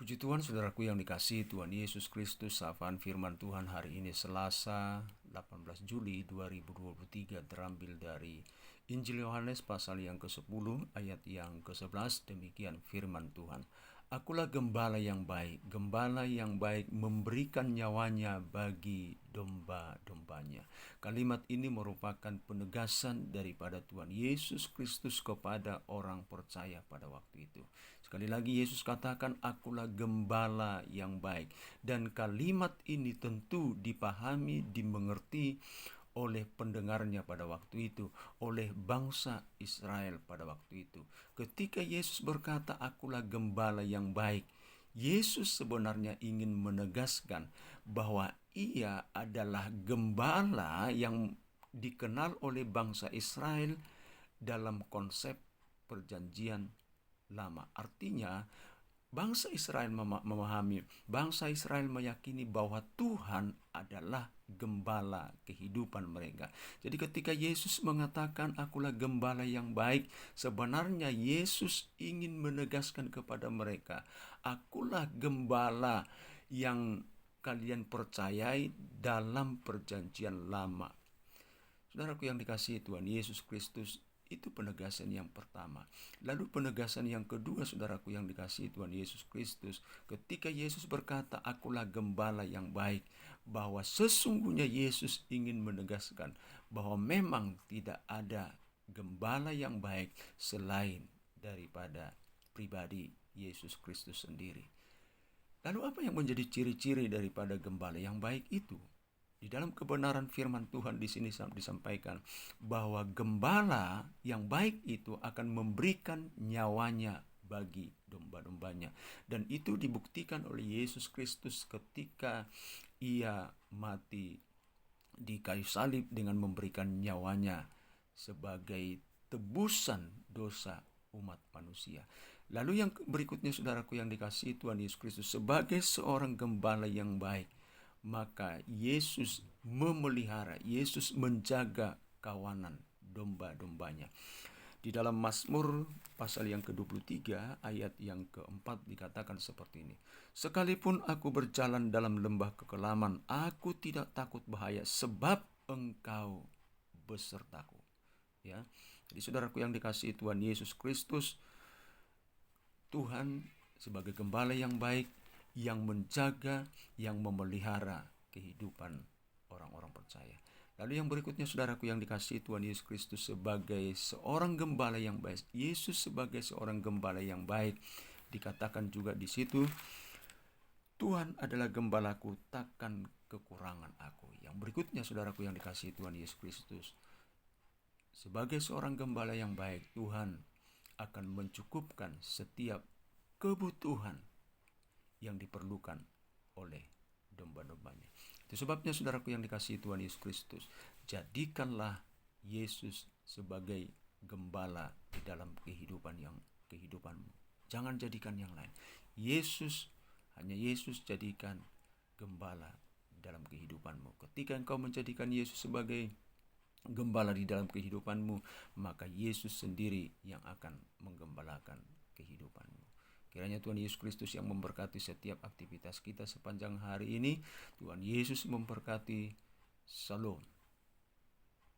Puji Tuhan, saudaraku yang dikasihi Tuhan Yesus Kristus. Sapaan firman Tuhan hari ini Selasa 18 Juli 2023 terambil dari Injil Yohanes pasal yang ke-10 ayat yang ke-11. Demikian firman Tuhan. Akulah gembala yang baik memberikan nyawanya bagi domba-dombanya. Kalimat ini merupakan penegasan daripada Tuhan Yesus Kristus kepada orang percaya pada waktu itu. Sekali lagi Yesus katakan, akulah gembala yang baik. Dan kalimat ini tentu dipahami, dimengerti oleh pendengarnya pada waktu itu, oleh bangsa Israel pada waktu itu. Ketika Yesus berkata, akulah gembala yang baik, Yesus sebenarnya ingin menegaskan bahwa ia adalah gembala yang dikenal oleh bangsa Israel dalam konsep perjanjian lama. Artinya, bangsa Israel memahami, bangsa Israel meyakini bahwa Tuhan adalah gembala kehidupan mereka. Jadi ketika Yesus mengatakan akulah gembala yang baik, sebenarnya Yesus ingin menegaskan kepada mereka, akulah gembala yang kalian percayai dalam perjanjian lama. Saudaraku yang dikasihi Tuhan Yesus Kristus, itu penegasan yang pertama. Lalu penegasan yang kedua, saudaraku yang dikasihi Tuhan Yesus Kristus, ketika Yesus berkata, akulah gembala yang baik, bahwa sesungguhnya Yesus ingin menegaskan bahwa memang tidak ada gembala yang baik selain daripada pribadi Yesus Kristus sendiri. Lalu apa yang menjadi ciri-ciri daripada gembala yang baik itu? Di dalam kebenaran firman Tuhan di sini disampaikan bahwa gembala yang baik itu akan memberikan nyawanya bagi domba-dombanya. Dan itu dibuktikan oleh Yesus Kristus ketika ia mati di kayu salib dengan memberikan nyawanya sebagai tebusan dosa umat manusia. Lalu yang berikutnya, saudaraku yang dikasihi Tuhan Yesus Kristus, sebagai seorang gembala yang baik, maka Yesus memelihara, Yesus menjaga kawanan domba-dombanya. Di dalam Mazmur pasal yang ke-23 ayat yang ke-4 dikatakan seperti ini. Sekalipun aku berjalan dalam lembah kekelaman, aku tidak takut bahaya, sebab Engkau besertaku. Ya. Jadi saudaraku yang dikasihi Tuhan Yesus Kristus, Tuhan sebagai gembala yang baik, yang menjaga, yang memelihara kehidupan orang-orang percaya. Lalu yang berikutnya, saudaraku yang dikasihi Tuhan Yesus Kristus, sebagai seorang gembala yang baik, Yesus sebagai seorang gembala yang baik, dikatakan juga di situ, Tuhan adalah gembalaku, takkan kekurangan aku. Yang berikutnya, saudaraku yang dikasihi Tuhan Yesus Kristus, sebagai seorang gembala yang baik, Tuhan akan mencukupkan setiap kebutuhan yang diperlukan oleh domba-dombanya. Itu sebabnya, saudaraku yang dikasihi Tuhan Yesus Kristus, jadikanlah Yesus sebagai gembala di dalam kehidupanmu. Jangan jadikan yang lain. Hanya Yesus jadikan gembala dalam kehidupanmu. Ketika engkau menjadikan Yesus sebagai gembala di dalam kehidupanmu, maka Yesus sendiri yang akan menggembalakan kehidupanmu. Kiranya Tuhan Yesus Kristus yang memberkati setiap aktivitas kita sepanjang hari ini. Tuhan Yesus memberkati. Shalom.